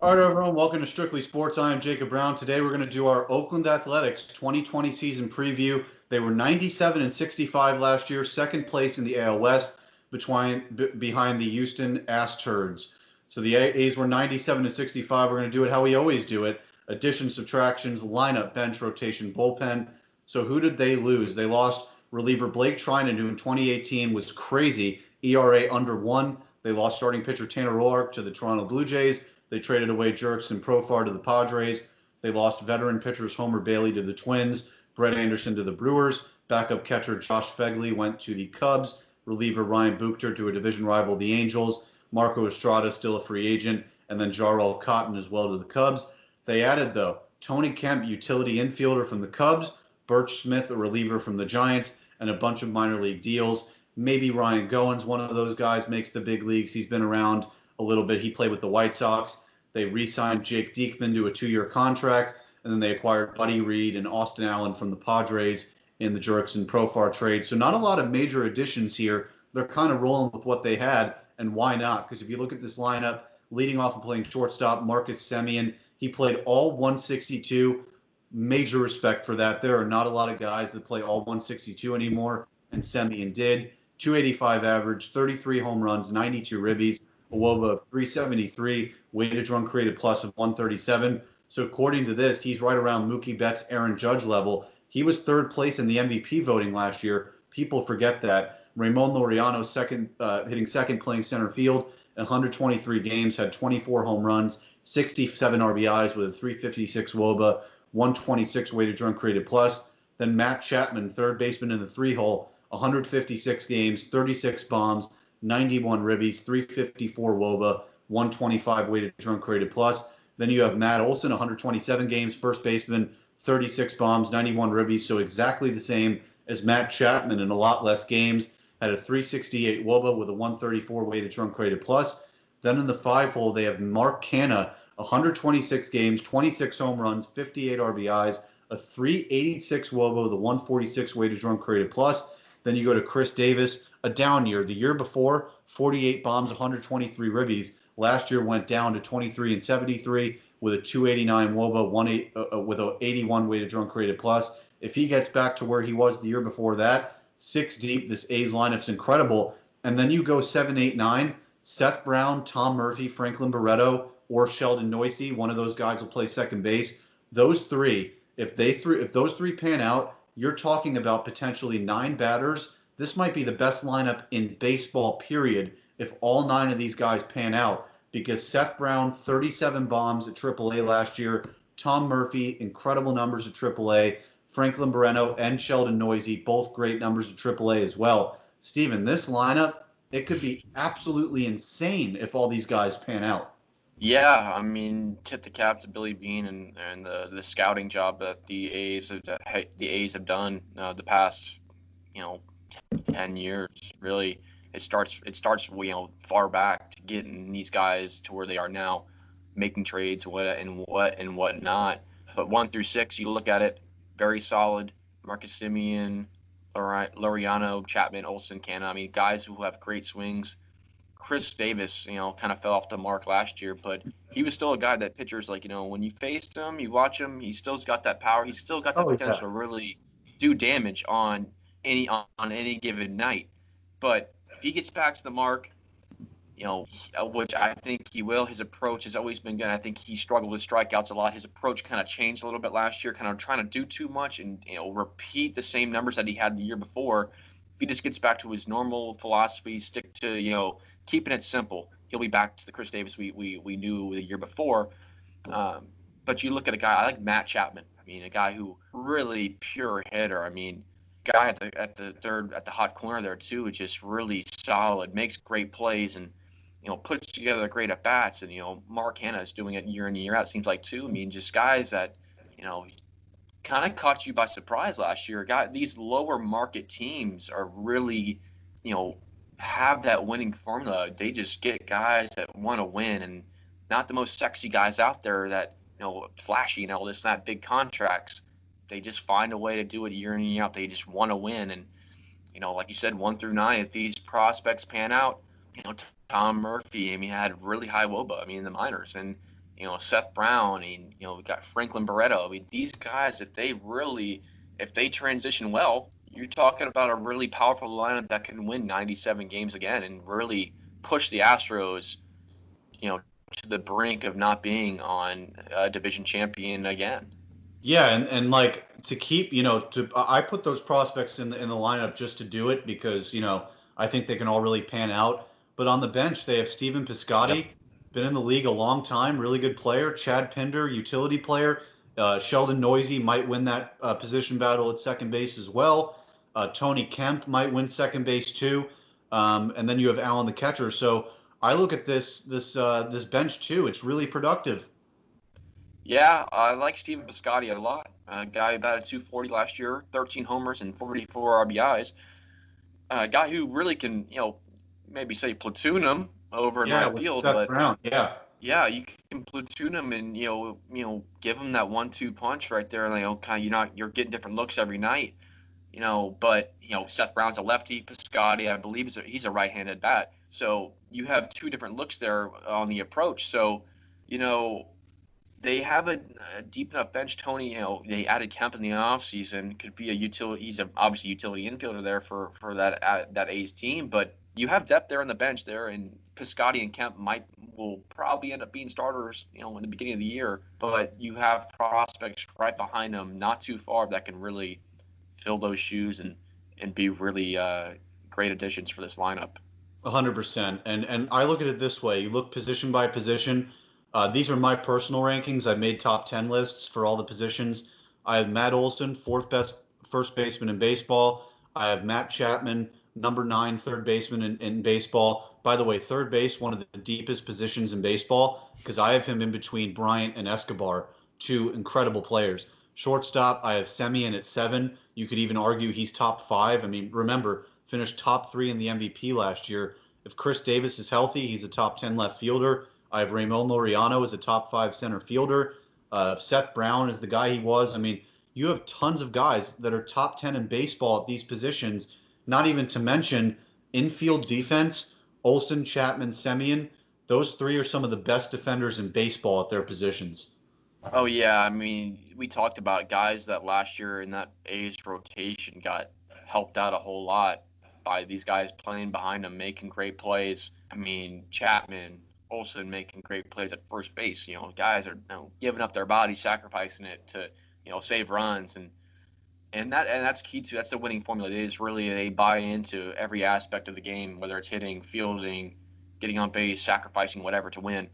All right, everyone, welcome to Strictly Sports. I am Jacob Brown. Today we're going to do our Oakland Athletics 2020 season preview. They were 97 and 65 last year, second place in the AL West behind the Houston Ass Turds. So the A's were 97 and 65. We're going to do it how we always do it. Addition, subtractions, lineup, bench, rotation, bullpen. So who did they lose? They lost reliever Blake Trinan, who in 2018 was crazy, ERA under 1. They lost starting pitcher Tanner Roark to the Toronto Blue Jays. They traded away Jurickson Profar to the Padres. They lost veteran pitchers Homer Bailey to the Twins, Brett Anderson to the Brewers. Backup catcher Josh Phegley went to the Cubs. Reliever Ryan Buchter to a division rival, the Angels. Marco Estrada still a free agent, and then Jarrell Cotton as well to the Cubs. They added, though, Tony Kemp, utility infielder from the Cubs, Birch Smith, a reliever from the Giants, and a bunch of minor league deals. Maybe Ryan Goins, one of those guys, makes the big leagues. He's been around a little bit. He played with the White Sox. They re-signed Jake Diekman to a 2-year contract, and then they acquired Buddy Reed and Austin Allen from the Padres in the Jurickson Profar trade. So not a lot of major additions here. They're kind of rolling with what they had, and why not? Because if you look at this lineup, leading off and playing shortstop, Marcus Semien, he played all 162. Major respect for that. There are not a lot of guys that play all 162 anymore, and Semien did. 285 average, 33 home runs, 92 ribbies, a WOBA of 373, weighted run created plus of 137. So according to this, he's right around Mookie Betts, Aaron Judge level. He was third place in the MVP voting last year. People forget that. Ramon Laureano hitting second, playing center field, 123 games, had 24 home runs, 67 RBIs with a 356 WOBA, 126 weighted run created plus. Then Matt Chapman, third baseman in the 3-hole, 156 games, 36 bombs, 91 ribbies, 354 WOBA, 125 weighted run created plus. Then you have Matt Olson, 127 games, first baseman, 36 bombs, 91 ribbies, so exactly the same as Matt Chapman in a lot less games. Had a 368 WOBA with a 134 weighted run created plus. Then in the 5-hole, they have Mark Canha, 126 games, 26 home runs, 58 RBIs, a 386 WOBA with a 146 weighted run created plus. Then you go to Chris Davis, a down year. The year before, 48 bombs, 123 ribbies. Last year went down to 23 and 73 with a 289 WOBA, with a 81 weighted run created plus. If he gets back to where he was the year before that, 6 deep, this A's lineup's incredible. And then you go 7, 8, 9. Seth Brown, Tom Murphy, Franklin Barreto, or Sheldon Neuse. One of those guys will play second base. Those three, if those three pan out, you're talking about potentially 9 batters. This might be the best lineup in baseball, period, if all 9 of these guys pan out. Because Seth Brown, 37 bombs at AAA last year. Tom Murphy, incredible numbers at AAA. Franklin Barreto and Sheldon Neuse, both great numbers at AAA as well. Steven, this lineup, it could be absolutely insane if all these guys pan out. Yeah, I mean, tip the cap to Billy Beane and the scouting job that the A's have done the past 10 years. Really, it starts far back to getting these guys to where they are now, making trades and whatnot. But 1 through 6, you look at it, very solid. Marcus Semien, Laureano, Chapman, Olson, Canha. I mean, guys who have great swings. Chris Davis, kind of fell off the mark last year, but he was still a guy that pitchers when you faced him, you watch him, he still's got that power. He's still got the potential to really do damage on any given night. But if he gets back to the mark, which I think he will, his approach has always been good. I think he struggled with strikeouts a lot. His approach kind of changed a little bit last year, kind of trying to do too much and repeat the same numbers that he had the year before. If he just gets back to his normal philosophy, stick to keeping it simple, he'll be back to the Chris Davis we knew the year before. But you look at a guy like Matt Chapman. I mean, a guy who really pure hitter. I mean, guy at the hot corner there too, is just really solid, makes great plays, and puts together great at bats. And Mark Canha is doing it year in and year out. It seems like too. I mean, just guys that kind of caught you by surprise last year. These lower market teams are really have that winning formula. They just get guys that want to win, and not the most sexy guys out there that flashy, this not big contracts. They just find a way to do it year in and year out. They just want to win, and like you said, 1 through 9, if these prospects pan out, Tom Murphy, I mean, had really high WOBA, in the minors, and Seth Brown, and we got Franklin Barreto. I mean, these guys, if they transition well, you're talking about a really powerful lineup that can win 97 games again and really push the Astros, to the brink of not being on a division champion again. Yeah, and like to keep, I put those prospects in the lineup just to do it because, I think they can all really pan out. But on the bench, they have Steven Yep. Piscotty, been in the league a long time, really good player. Chad Pinder, utility player. Sheldon Noisy might win that position battle at second base as well. Tony Kemp might win second base too. And then you have Allen the catcher. So I look at this bench too. It's really productive. Yeah, I like Steven Piscotty a lot. A guy batted 240 last year, 13 homers and 44 RBIs. A guy who really can, maybe say platoon him over in Yeah, right with field, Seth but Brown. Yeah. yeah, you can platoon him and give him that 1-2 punch right there. And kind of you're getting different looks every night. But Seth Brown's a lefty. Piscotty, I believe, he's a right-handed bat. So you have two different looks there on the approach. So you know they have a deep enough bench. Tony, they added Kemp in the offseason. Could be a utility. He's obviously utility infielder there for that A's team. But you have depth there on the bench there, and Piscotty and Kemp will probably end up being starters, in the beginning of the year. But you have prospects right behind them, not too far, that can really fill those shoes and be really great additions for this lineup. 100%. And I look at it this way. You look position by position. These are my personal rankings. I've made top 10 lists for all the positions. I have Matt Olson, fourth best first baseman in baseball. I have Matt Chapman, number 9 third baseman in baseball. By the way, third base, one of the deepest positions in baseball, because I have him in between Bryant and Escobar, two incredible players. Shortstop, I have Semien at 7. You could even argue he's top 5. I mean, remember, finished top 3 in the MVP last year. If Chris Davis is healthy, he's a top 10 left fielder. I have Ramon Laureano as a top 5 center fielder. Seth Brown is the guy he was. I mean, you have tons of guys that are top 10 in baseball at these positions, not even to mention infield defense. Olson, Chapman, Semien, those three are some of the best defenders in baseball at their positions. Oh yeah, I mean, we talked about guys that last year in that A's rotation got helped out a whole lot by these guys playing behind them, making great plays. I mean, Chapman, Olson making great plays at first base. Guys are giving up their body, sacrificing it to save runs, and that's key to that's the winning formula. It is really they buy into every aspect of the game, whether it's hitting, fielding, getting on base, sacrificing whatever to win.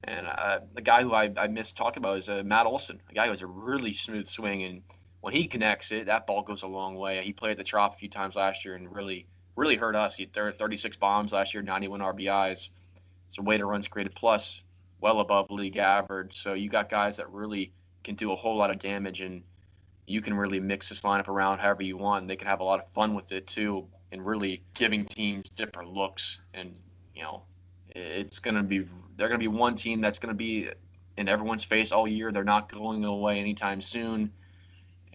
And the guy who I missed talking about is Matt Olson, a guy who has a really smooth swing, and when he connects it, that ball goes a long way. He played at the Trop a few times last year and really hurt us. He had 36 bombs last year, 91 RBIs. So weighted runs created plus, well above league average. So you got guys that really can do a whole lot of damage, and you can really mix this lineup around however you want. They can have a lot of fun with it too, and really giving teams different looks. And it's gonna be they're gonna be one team that's gonna be in everyone's face all year. They're not going away anytime soon,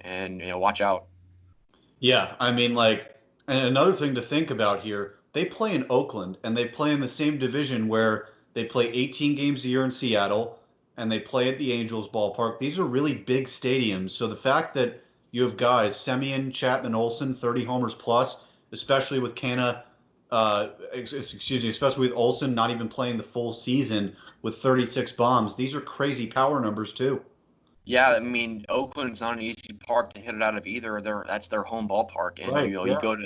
and watch out. Yeah, I mean, and another thing to think about here, they play in Oakland and they play in the same division where they play 18 games a year in Seattle and they play at the Angels ballpark. These are really big stadiums. So the fact that you have guys, Semien, Chapman, Olson, 30 homers plus, especially with especially with Olson not even playing the full season with 36 bombs, these are crazy power numbers too. Yeah, I mean, Oakland's not an easy park to hit it out of either. That's their home ballpark, and Right. you Yeah. go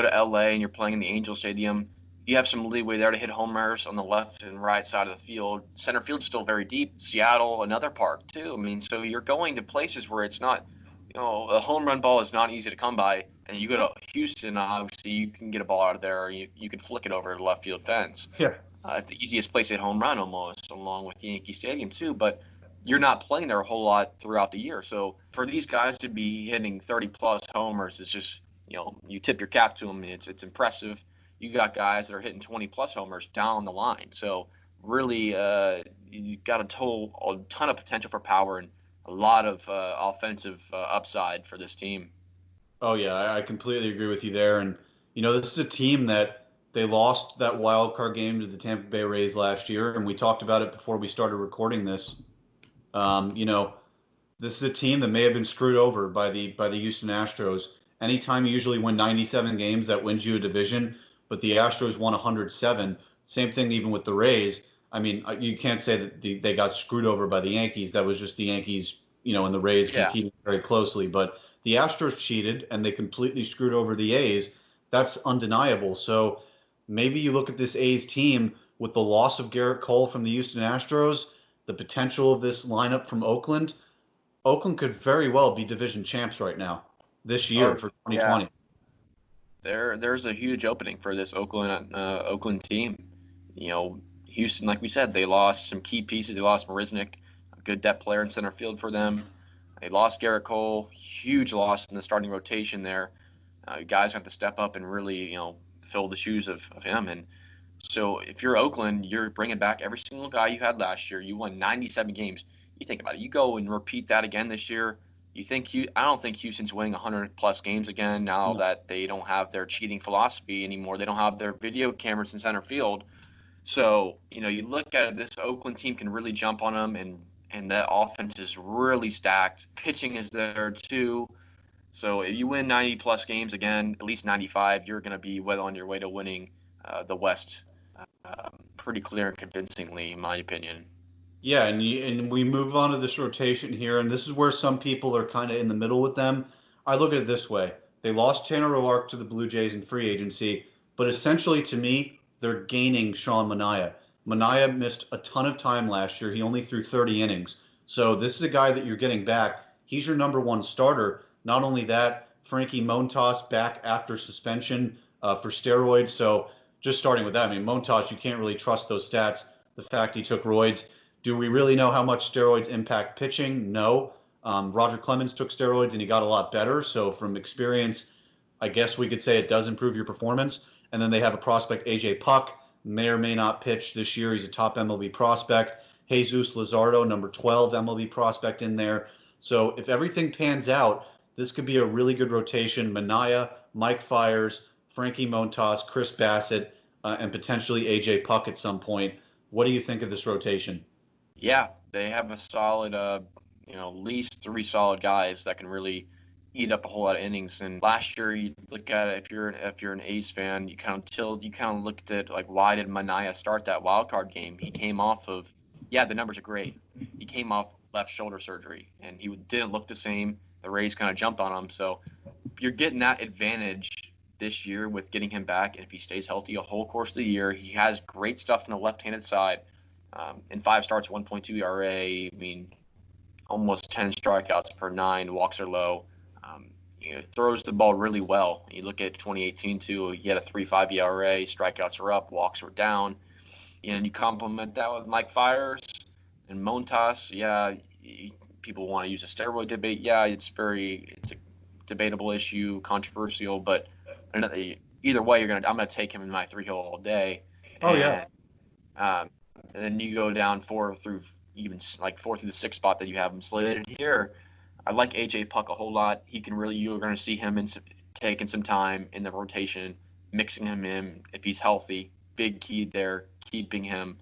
to LA and you're playing in the Angel Stadium. You have some leeway there to hit homers on the left and right side of the field. Center field's still very deep. Seattle, another park too. I mean, so you're going to places where it's not, a home run ball is not easy to come by. And you go to Houston, obviously you can get a ball out of there, or you can flick it over the left field fence. Yeah. It's the easiest place to hit home run almost, along with Yankee Stadium too. But you're not playing there a whole lot throughout the year. So for these guys to be hitting 30 plus homers, it's just, you tip your cap to them. It's impressive. You got guys that are hitting 20 plus homers down the line. So really, you got a ton of potential for power and a lot of offensive upside for this team. Oh yeah, I completely agree with you there. And this is a team that They lost that wild card game to the Tampa Bay Rays last year, and we talked about it before we started recording this. You know, this is a team that may have been screwed over by the Houston Astros. Anytime you usually win 97 games, that wins you a division, but the Astros won 107. Same thing even with the Rays. I mean, you can't say that they got screwed over by the Yankees. That was just the Yankees, and the Rays Yeah. competing very closely. But the Astros cheated and they completely screwed over the A's. That's undeniable. So maybe you look at this A's team with the loss of Garrett Cole from the Houston Astros, the potential of this lineup from Oakland. Oakland could very well be division champs right now, this year for 2020. There's a huge opening for this Oakland team. Houston, like we said, they lost some key pieces. They lost Marisnik, a good depth player in center field for them. They lost Garrett Cole, huge loss in the starting rotation there. Guys have to step up and really, fill the shoes of him. And so if you're Oakland, you're bringing back every single guy you had last year. You won 97 games. You think about it. You go and repeat that again this year. I don't think Houston's winning 100 plus games again now that they don't have their cheating philosophy anymore. They don't have their video cameras in center field. So, you look at it, this Oakland team can really jump on them, and that offense is really stacked. Pitching is there too. So if you win 90 plus games again, at least 95, you're going to be well on your way to winning the West pretty clear and convincingly, in my opinion. Yeah, and we move on to this rotation here, and this is where some people are kind of in the middle with them. I look at it this way. They lost Tanner Roark to the Blue Jays in free agency, but essentially to me, they're gaining Sean Manaea. Manaea missed a ton of time last year. He only threw 30 innings. So this is a guy that you're getting back. He's your number one starter. Not only that, Frankie Montas back after suspension for steroids. So just starting with that, I mean, Montas, you can't really trust those stats. The fact he took roids. Do we really know how much steroids impact pitching? No. Roger Clemens took steroids and he got a lot better. So from experience, I guess we could say it does improve your performance. And then they have a prospect, AJ Puck, may or may not pitch this year. He's a top MLB prospect. Jesus Luzardo, number 12 MLB prospect in there. So if everything pans out, this could be a really good rotation. Manaea, Mike Fiers, Frankie Montas, Chris Bassett, and potentially AJ Puck at some point. What do you think of this rotation? Yeah, they have a solid, at least 3 solid guys that can really eat up a whole lot of innings. And last year, you look at it, if you're an A's fan, you kind of looked at like, why did Manaea start that wild card game? He came off of, the numbers are great. He came off left shoulder surgery, and he didn't look the same. The Rays kind of jumped on him, so you're getting that advantage this year with getting him back. And if he stays healthy a whole course of the year, he has great stuff on the left-handed side. In 5 starts, 1.2 ERA. I mean, almost 10 strikeouts per 9. Walks are low. Throws the ball really well. You look at 2018 too. He had a 3.5 ERA. Strikeouts are up. Walks were down. And you complement that with Mike Fiers and Montas. Yeah, people want to use a steroid debate. Yeah, it's a debatable issue, controversial. But either way, I'm gonna take him in my 3 hole all day. Oh yeah. And then you go down 4 through the 6th spot that you have him slated here. I like AJ Puck a whole lot. You're going to see him taking some time in the rotation, mixing him in if he's healthy. Big key there, keeping him,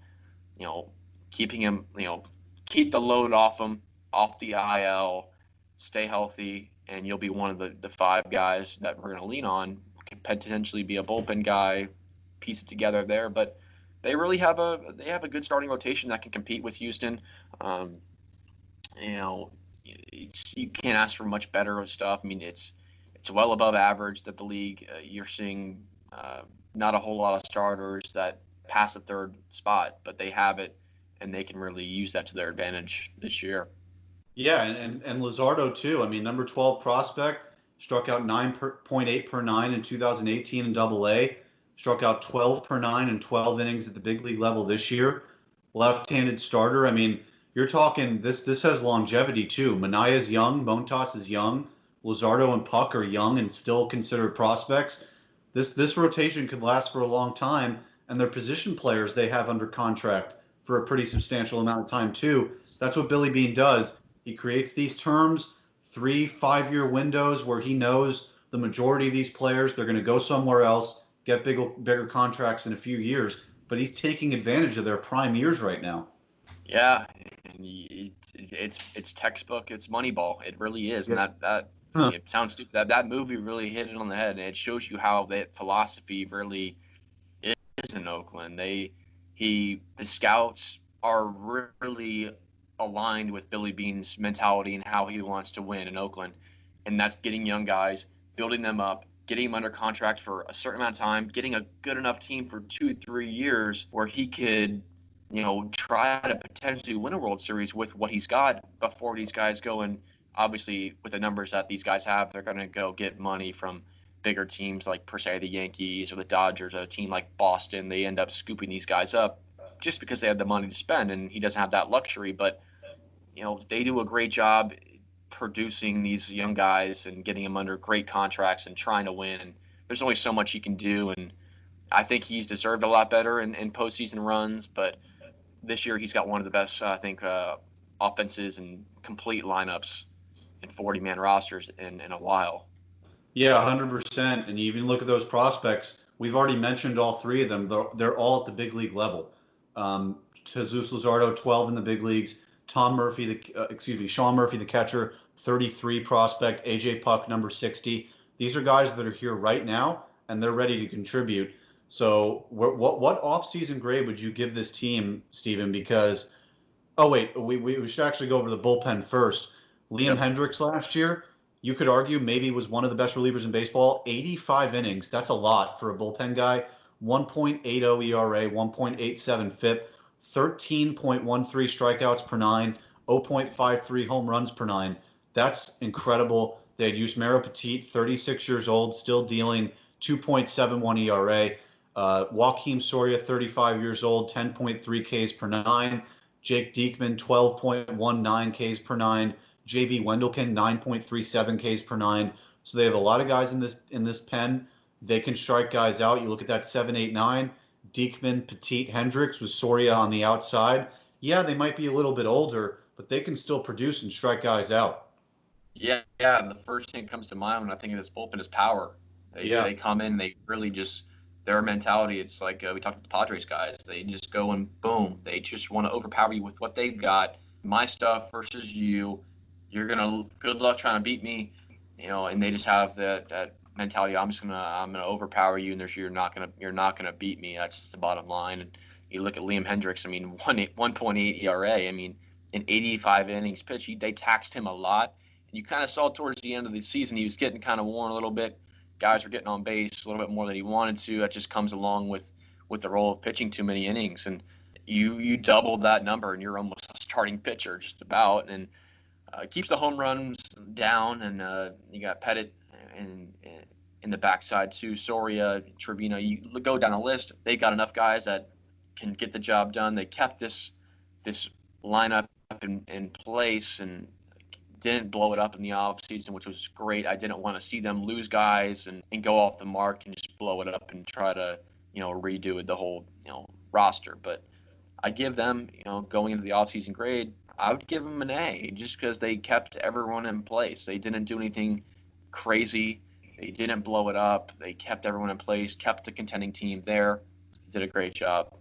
keep the load off him, off the IL, stay healthy, and you'll be one of the 5 guys that we're going to lean on. Could potentially be a bullpen guy, piece it together there, but they really have a good starting rotation that can compete with Houston. You can't ask for much better stuff. I mean, it's well above average that the league. You're seeing not a whole lot of starters that pass the 3rd spot, but they have it, and they can really use that to their advantage this year. Yeah, and Luzardo too. I mean, number 12 prospect, struck out 9.8 per 9 in 2018 in Double-A. Struck out 12 per 9 in 12 innings at the big league level this year. Left-handed starter. I mean, you're talking this has longevity too. Manaea's young, Montas is young, Luzardo and Puck are young and still considered prospects. This rotation could last for a long time, and their position players they have under contract for a pretty substantial amount of time too. That's what Billy Beane does. He creates these terms, 3 5-year windows where he knows the majority of these players they're going to go somewhere else, get bigger contracts in a few years, but he's taking advantage of their prime years right now. Yeah, and it's textbook. It's Moneyball. It really is, and Yeah. that Huh. it sounds stupid. That movie really hit it on the head, and it shows you how that philosophy really is in Oakland. The scouts are really aligned with Billy Beane's mentality and how he wants to win in Oakland, and that's getting young guys, building them up, getting them under contract for a certain amount of time, getting a good enough team for 2-3 years where he could, try to potentially win a World Series with what he's got before these guys go. And obviously, with the numbers that these guys have, they're going to go get money from bigger teams like, per se, the Yankees or the Dodgers, or a team like Boston. They end up scooping these guys up just because they have the money to spend, and he doesn't have that luxury. But, they do a great job producing these young guys and getting them under great contracts and trying to win. And there's only so much he can do, and I think he's deserved a lot better in postseason runs. But this year he's got one of the best, I think, offenses and complete lineups in 40-man rosters in a while. Yeah, 100%. And you even look at those prospects. We've already mentioned all three of them. They're all at the big league level. Jesus Luzardo, 12 in the big leagues. Sean Murphy, the catcher, 33 prospect. AJ Puck, number 60. These are guys that are here right now, and they're ready to contribute. So what offseason grade would you give this team, Steven? Because, oh, wait, we should actually go over the bullpen first. Liam Hendricks last year, you could argue maybe was one of the best relievers in baseball. 85 innings. That's a lot for a bullpen guy. 1.80 ERA, 1.87 FIP, 13.13 strikeouts per nine, 0.53 home runs per nine. That's incredible. They had Yusmeiro Petit, 36 years old, still dealing, 2.71 ERA. Joakim Soria, 35 years old, 10.3 Ks per nine. Jake Diekman, 12.19 Ks per nine. JB Wendelken, 9.37 Ks per nine. So they have a lot of guys in this pen. They can strike guys out. You look at that 7-8-9. Diekman, Petit, Hendricks with Soria on the outside. Yeah, they might be a little bit older, but they can still produce and strike guys out. Yeah. The first thing that comes to mind when I think of this bullpen is power. They come in, they really just, their mentality, it's like we talked about the Padres guys. They just go and boom. They just want to overpower you with what they've got. My stuff versus you. You're gonna, good luck trying to beat me, and they just have that mentality. I'm gonna overpower you, and you're not gonna beat me. That's the bottom line. And you look at Liam Hendricks. I mean, 1.8 ERA. I mean, in 85 innings pitched, they taxed him a lot. And you kind of saw towards the end of the season he was getting kind of worn a little bit. Guys were getting on base a little bit more than he wanted to. That just comes along with the role of pitching too many innings. And you double that number, and you're almost a starting pitcher, just about. And keeps the home runs down, and you got Pettit in the backside too. Soria, Trevino. You go down the list. They got enough guys that can get the job done. They kept this lineup in place and didn't blow it up in the offseason, which was great. I didn't want to see them lose guys and go off the mark and just blow it up and try to redo the whole roster. But I give them going into the offseason grade, I would give them an A, just because they kept everyone in place. They didn't do anything crazy. They didn't blow it up. They kept everyone in place, kept the contending team there. Did a great job.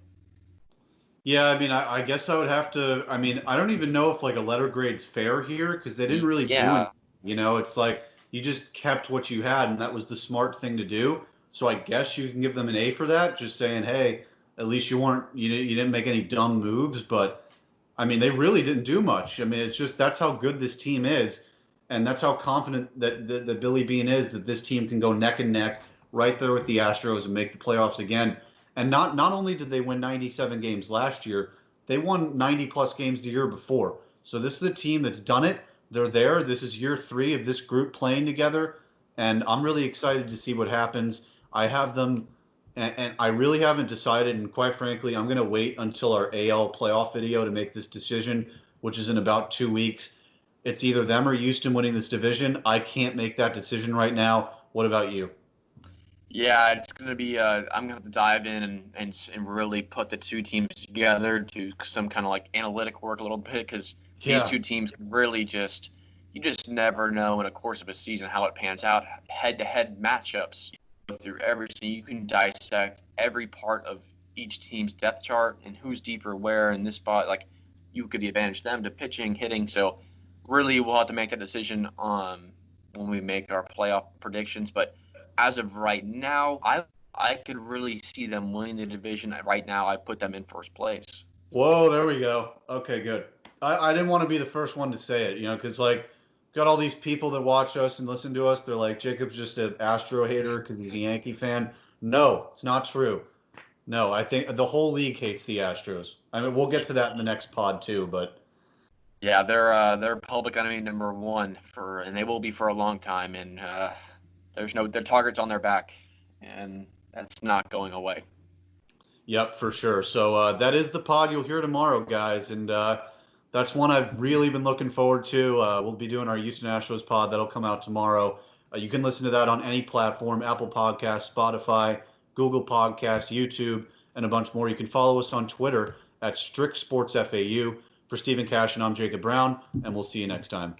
Yeah, I mean, I guess I would have to. I mean, I don't even know if like a letter grade's fair here because they didn't really do it. It's like you just kept what you had, and that was the smart thing to do. So I guess you can give them an A for that. Just saying, hey, at least you didn't make any dumb moves. But I mean, they really didn't do much. I mean, it's just that's how good this team is, and that's how confident that Billy Beane is that this team can go neck and neck right there with the Astros and make the playoffs again. And not only did they win 97 games last year, they won 90-plus games the year before. So this is a team that's done it. They're there. This is year 3 of this group playing together, and I'm really excited to see what happens. I have them, and I really haven't decided, and quite frankly, I'm going to wait until our AL playoff video to make this decision, which is in about 2 weeks. It's either them or Houston winning this division. I can't make that decision right now. What about you? Yeah, it's going to be I'm going to have to dive in and really put the two teams together, do some kind of like analytic work a little bit, because these two teams really you just never know in a course of a season how it pans out. Head-to-head matchups with through everything. You can dissect every part of each team's depth chart and who's deeper where in this spot. Like, you could advantage them to pitching, hitting. So really, we'll have to make that decision when we make our playoff predictions. But as of right now, I could really see them winning the division. Right now, I put them in first place. Whoa, there we go. Okay, good. I didn't want to be the first one to say it, because like got all these people that watch us and listen to us. They're like, Jacob's just an Astro hater because he's a Yankee fan. No, it's not true. No, I think the whole league hates the Astros. I mean, we'll get to that in the next pod too, but yeah, they're public enemy number one and they will be for a long time. And their target's on their back, and that's not going away. Yep, for sure. So that is the pod you'll hear tomorrow, guys, and that's one I've really been looking forward to. We'll be doing our Houston Astros pod that'll come out tomorrow. You can listen to that on any platform: Apple Podcasts, Spotify, Google Podcasts, YouTube, and a bunch more. You can follow us on Twitter at StrictSportsFAU. For Stephen Cash, and I'm Jacob Brown, and we'll see you next time.